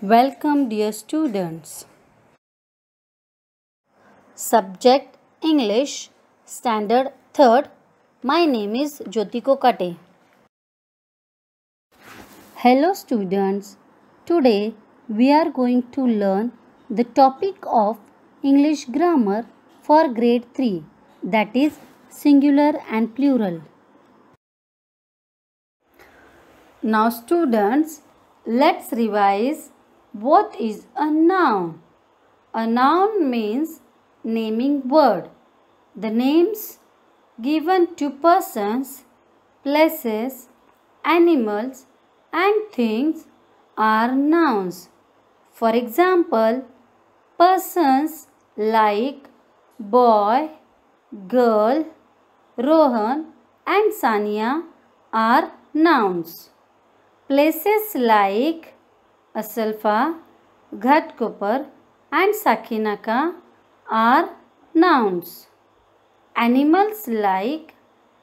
Welcome, dear students. Subject English, Standard 3rd. My name is Jyoti Kokate. Hello, students. Today we are going to learn the topic of English grammar for grade 3, that is singular and plural. Now, students, let's revise what is a noun. A noun means naming word. The names given to persons, places, animals and things are nouns. For example, persons like boy, girl, Rohan and Sania are nouns. Places like Asalfa, Ghatkopar and Sakinaka are nouns. Animals like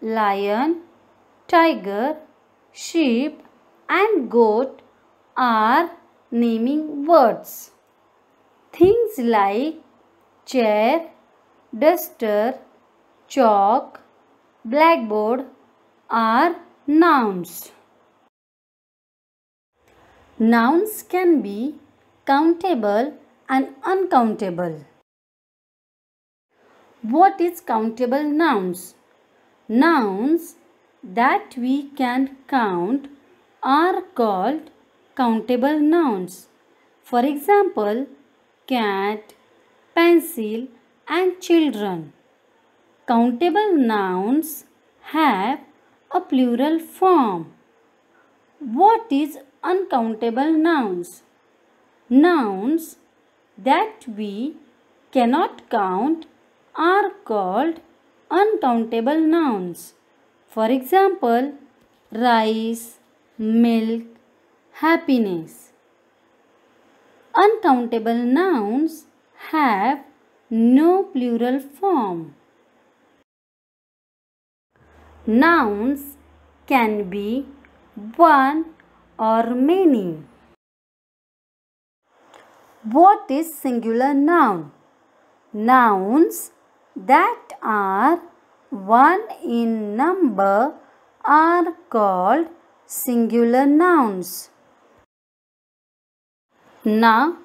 lion, tiger, sheep and goat are naming words. Things like chair, duster, chalk, blackboard are nouns. Nouns can be countable and uncountable. What is countable nouns? Nouns that we can count are called countable nouns. For example, cat, pencil and children. Countable nouns have a plural form. What is uncountable nouns? Nouns that we cannot count are called uncountable nouns. For example, rice, milk, happiness. Uncountable nouns have no plural form. Nouns can be one or many. What is singular noun? Nouns that are one in number are called singular nouns. Now,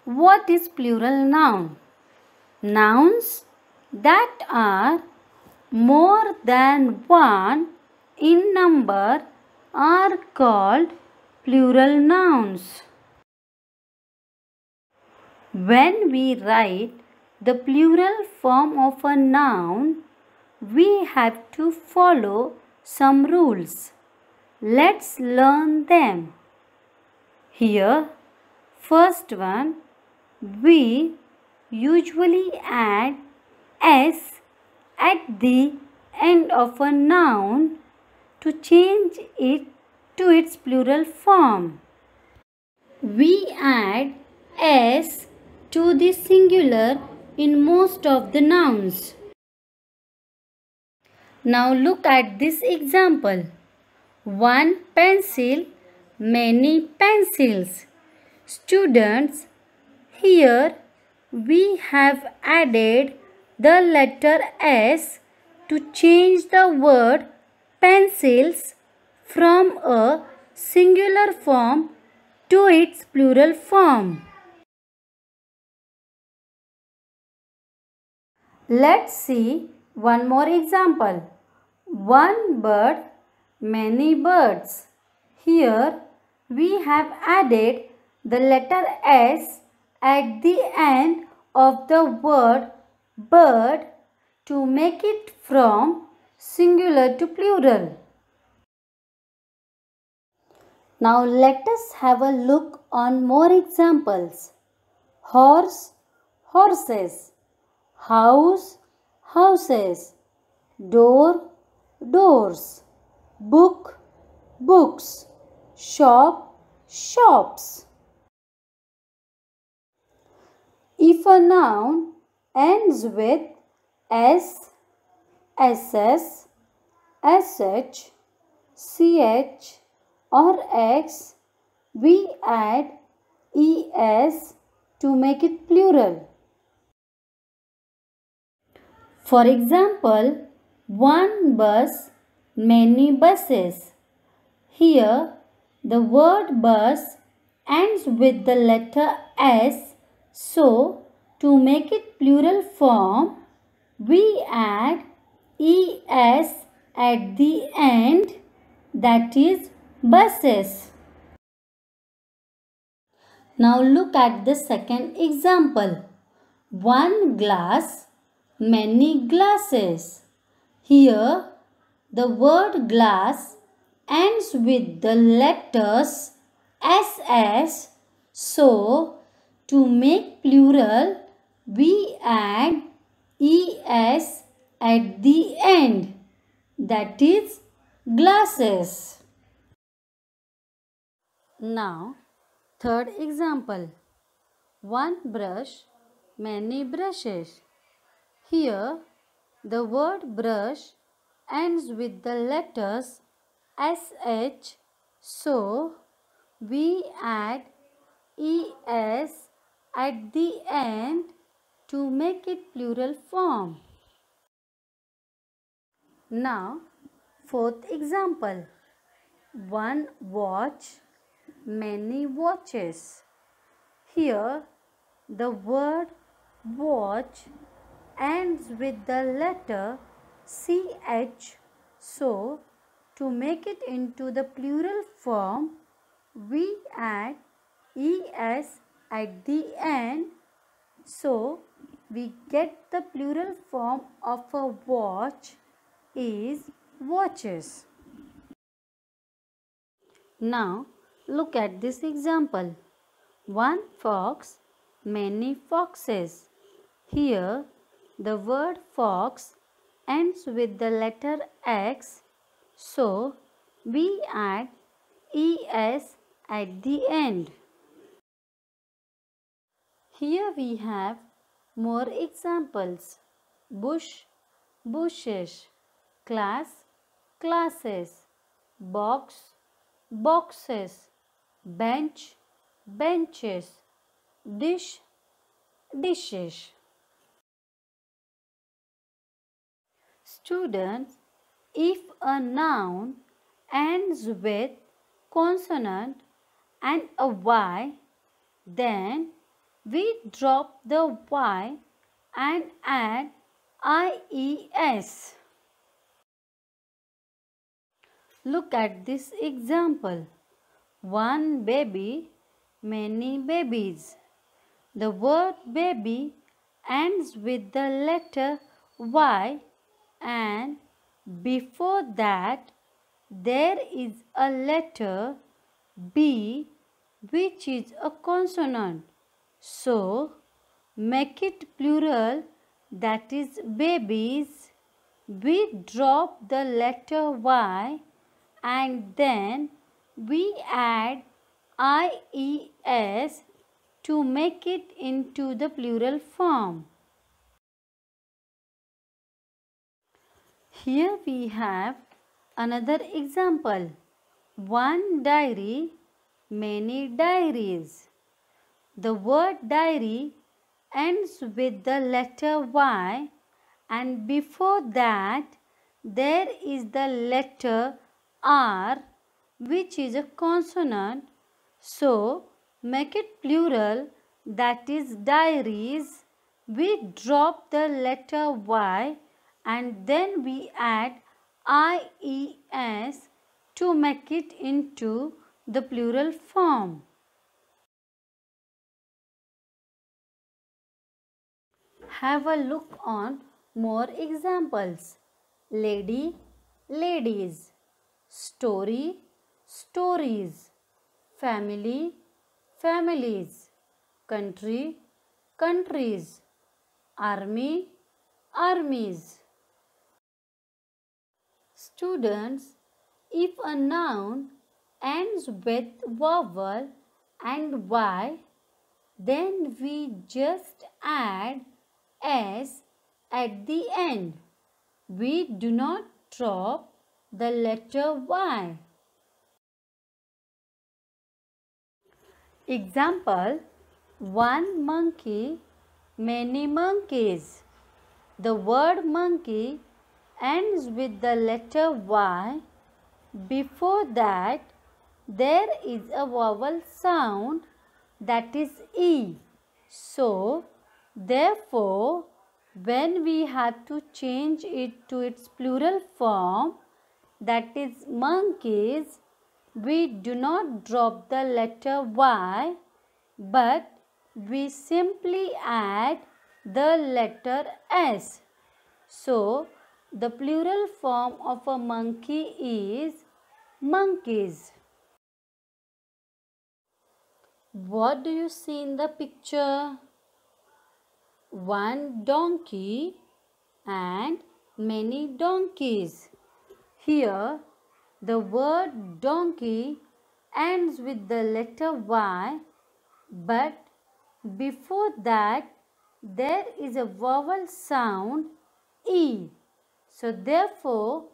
what is plural noun? Nouns that are more than one in number are called plural nouns. When we write the plural form of a noun, we have to follow some rules. Let's learn them. Here, first one, we usually add s at the end of a noun to change it to its plural form. We add s to the singular in most of the nouns. Now look at this example. One pencil, many pencils. Students, here we have added the letter S to change the word pencils from a singular form to its plural form. Let's see one more example. One bird, many birds. Here we have added the letter S at the end of the word bird to make it from singular to plural. Now let us have a look on more examples. Horse, horses. House, houses. Door, doors. Book, books. Shop, shops. If a noun ends with s, ss, sh, ch or x, we add es to make it plural. For example, one bus, many buses. Here, the word bus ends with the letter S, so to make it plural form, we add es at the end, that is buses. Now look at the second example. One glass, many glasses. Here, the word glass ends with the letters SS. So, to make plural, we add ES at the end. That is glasses. Now, third example. One brush, many brushes. Here, the word brush ends with the letters SH, so we add ES at the end to make it plural form. Now, fourth example. One watch, many watches. Here, the word watch ends with the letter CH, so to make it into the plural form, we add ES at the end, so we get the plural form of a watch is watches. Now look at this example. One fox, many foxes. Here the word fox ends with the letter X, so we add ES at the end. Here we have more examples. Bush, bushes. Class, classes. Box, boxes. Bench, benches. Dish, dishes. Students, if a noun ends with consonant and a Y, then we drop the Y and add IES. Look at this example. One baby, many babies. The word baby ends with the letter Y, and before that there is a letter B which is a consonant. So make it plural, that is babies. We drop the letter Y and then we add IES to make it into the plural form. Here we have another example. One diary, many diaries. The word diary ends with the letter Y, and before that there is the letter R which is a consonant. So make it plural, that is diaries. We drop the letter Y and then we add IES to make it into the plural form. Have a look on more examples. Lady, ladies. Story, stories. Family, families. Country, countries. Army, armies. Students, if a noun ends with vowel and Y, then we just add S at the end. We do not drop the letter Y. Example, one monkey, many monkeys. The word monkey ends with the letter Y. Before that, there is a vowel sound, that is E. So, therefore, when we have to change it to its plural form, that is monkeys, we do not drop the letter Y, but we simply add the letter S. So, the plural form of a monkey is monkeys. What do you see in the picture? One donkey and many donkeys. Here, the word donkey ends with the letter Y, but before that there is a vowel sound E. So therefore,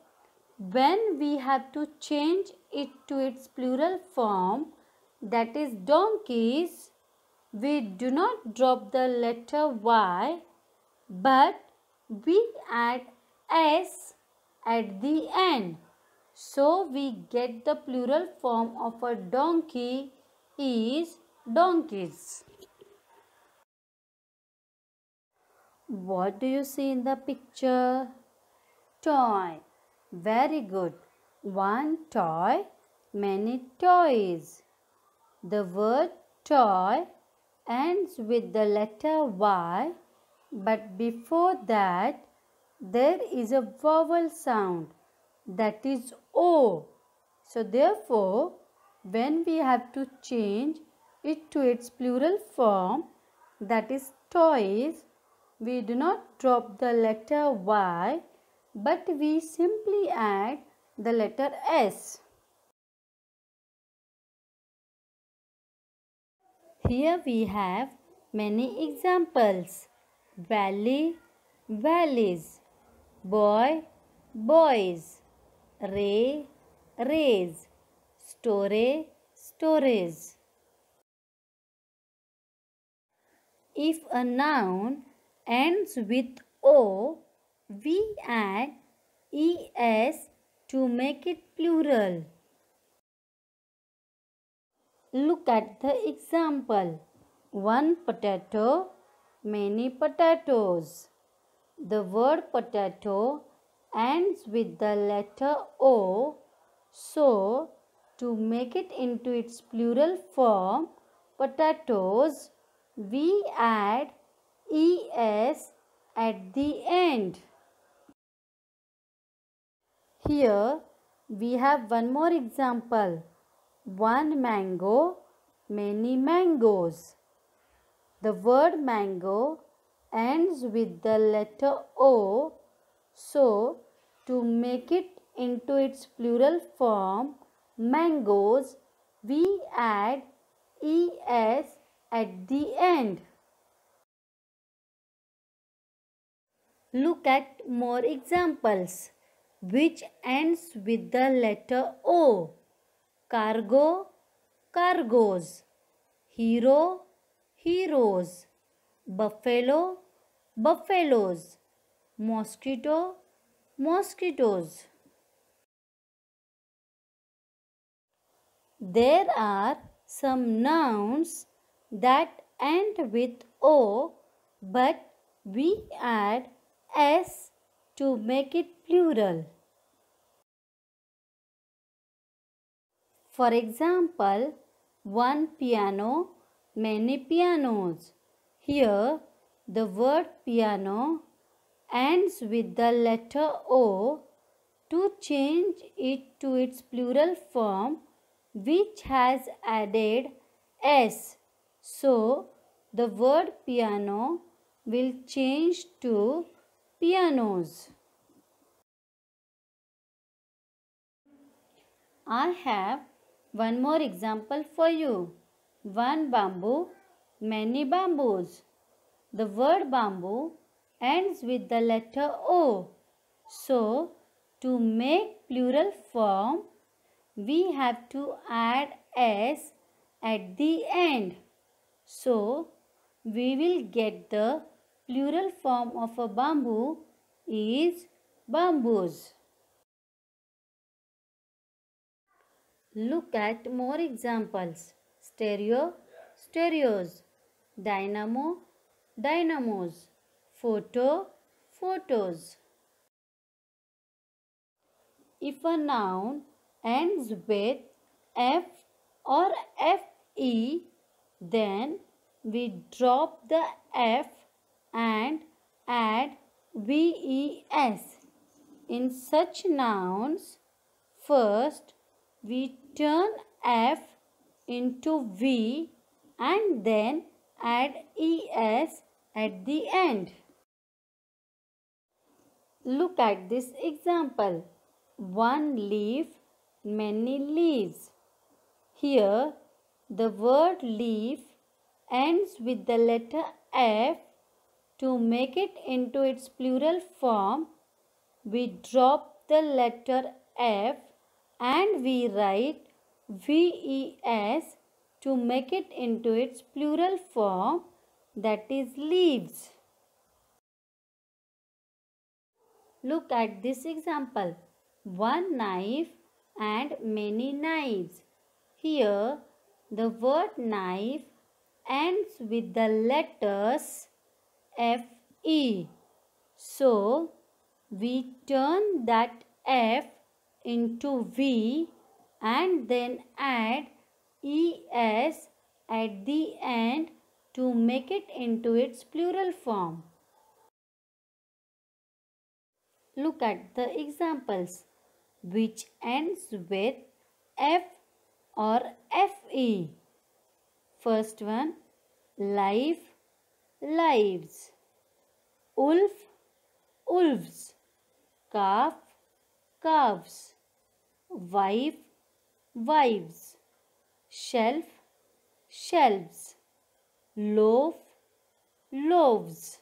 when we have to change it to its plural form, that is donkeys, we do not drop the letter Y, but we add S at the end. So we get the plural form of a donkey is donkeys. What do you see in the picture? Toy. Very good. One toy, many toys. The word toy ends with the letter Y, but before that there is a vowel sound, that is O. So therefore, when we have to change it to its plural form, that is toys, we do not drop the letter Y, but we simply add the letter S. Here we have many examples. Valley, valleys. Boy, boys. Ray, rays. Story, stories. If a noun ends with O, we add ES to make it plural. Look at the example. One potato, many potatoes. The word potato ends with the letter O. So, to make it into its plural form, potatoes, we add ES at the end. Here, we have one more example. One mango, many mangoes. The word mango ends with the letter O. So, to make it into its plural form, mangoes, we add ES at the end. Look at more examples which ends with the letter O. Cargo, cargoes. Hero, heroes. Buffalo, buffaloes. Mosquito, mosquitoes. There are some nouns that end with O, but we add S to make it plural. For example, one piano, many pianos. Here, the word piano ends with the letter O. To change it to its plural form, which has added S. So, the word piano will change to pianos. I have one more example for you. One bamboo, many bamboos. The word bamboo ends with the letter O. So, to make plural form, we have to add S at the end. So, we will get the plural form of a bamboo is bamboos. Look at more examples. Stereo, stereos. Dynamo, dynamos. Photo, photos. If a noun ends with F or FE, then we drop the F and add VES. In such nouns, first we turn F into V and then add ES at the end. Look at this example. One leaf, many leaves. Here, the word leaf ends with the letter F. To make it into its plural form, we drop the letter F and we write VES to make it into its plural form, that is leaves. Look at this example. One knife and many knives. Here, the word knife ends with the letters FE. So, we turn that F into V and then add ES at the end to make it into its plural form. Look at the examples which ends with F or FE. First one, life, lives. Wolf, wolves. Calf, calves. Wife, wives. Shelf, shelves. Loaf, loaves.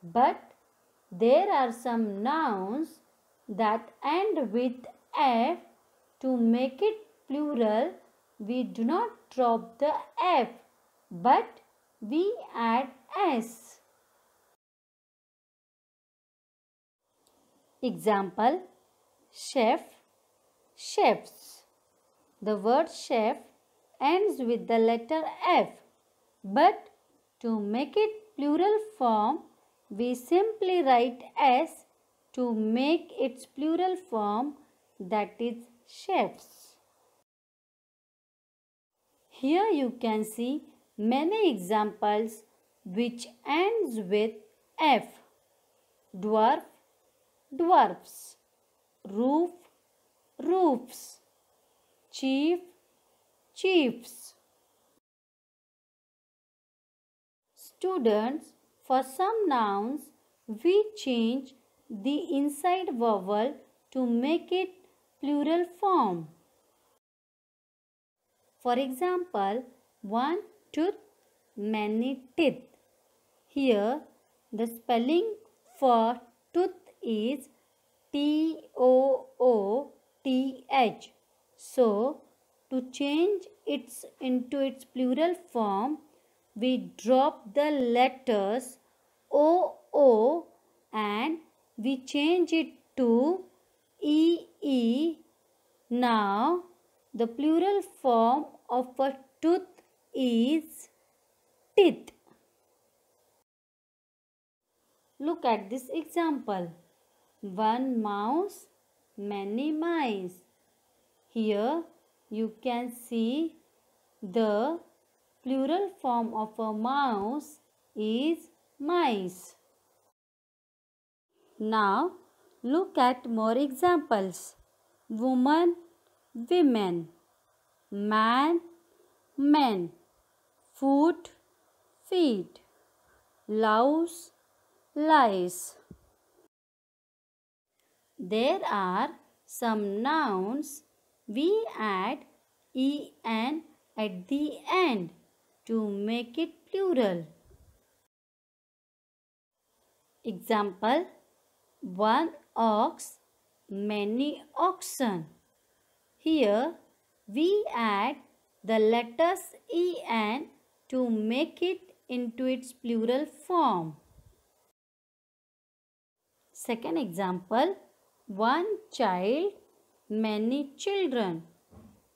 But there are some nouns that end with F. To make it plural, we do not drop the F, but we add S. Example, chef, chefs. The word chef ends with the letter F, but to make it plural form, we simply write S to make its plural form, that is chefs. Here you can see many examples which ends with F. Dwarf, dwarfs. Roof, roofs. Chief, chiefs. Students, for some nouns, we change the inside vowel to make it plural form. For example, one tooth, many teeth. Here, the spelling for tooth is TOOTH. So, to change it into its plural form, we drop the letters OO and we change it to EE. Now, the plural form of a tooth is teeth. Look at this example. One mouse, many mice. Here you can see the plural form of a mouse is mice. Now look at more examples. Woman, women. Man, men. Foot, feet. Louse, lice. There are some nouns we add en at the end to make it plural. Example, one ox, many oxen. Here we add the letters en to make it into its plural form. Second example, one child, many children.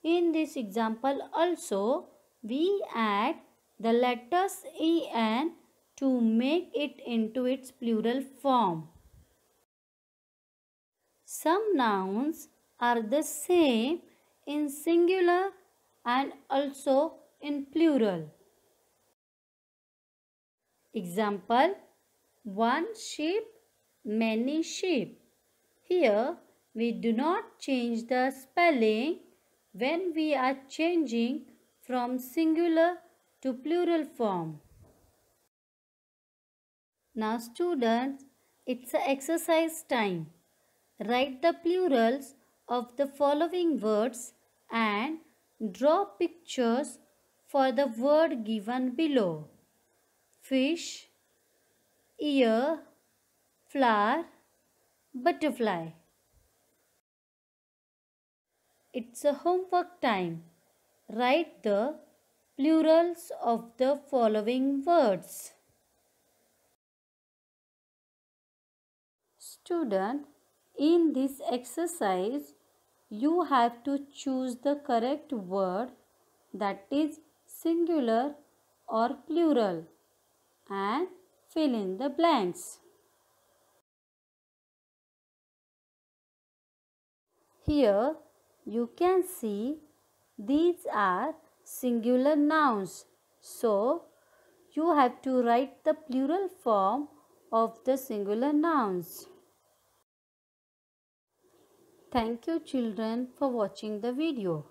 In this example also, we add the letters en to make it into its plural form. Some nouns are the same in singular and also in plural. Example, one sheep, many sheep. Here we do not change the spelling when we are changing from singular to plural form. Now students, it's an exercise time. Write the plurals of the following words and draw pictures for the word given below. Fish, ear, flower, butterfly. It's a homework time. Write the plurals of the following words. Student, in this exercise, you have to choose the correct word, that is singular or plural, and fill in the blanks. Here you can see these are singular nouns. So you have to write the plural form of the singular nouns. Thank you children for watching the video.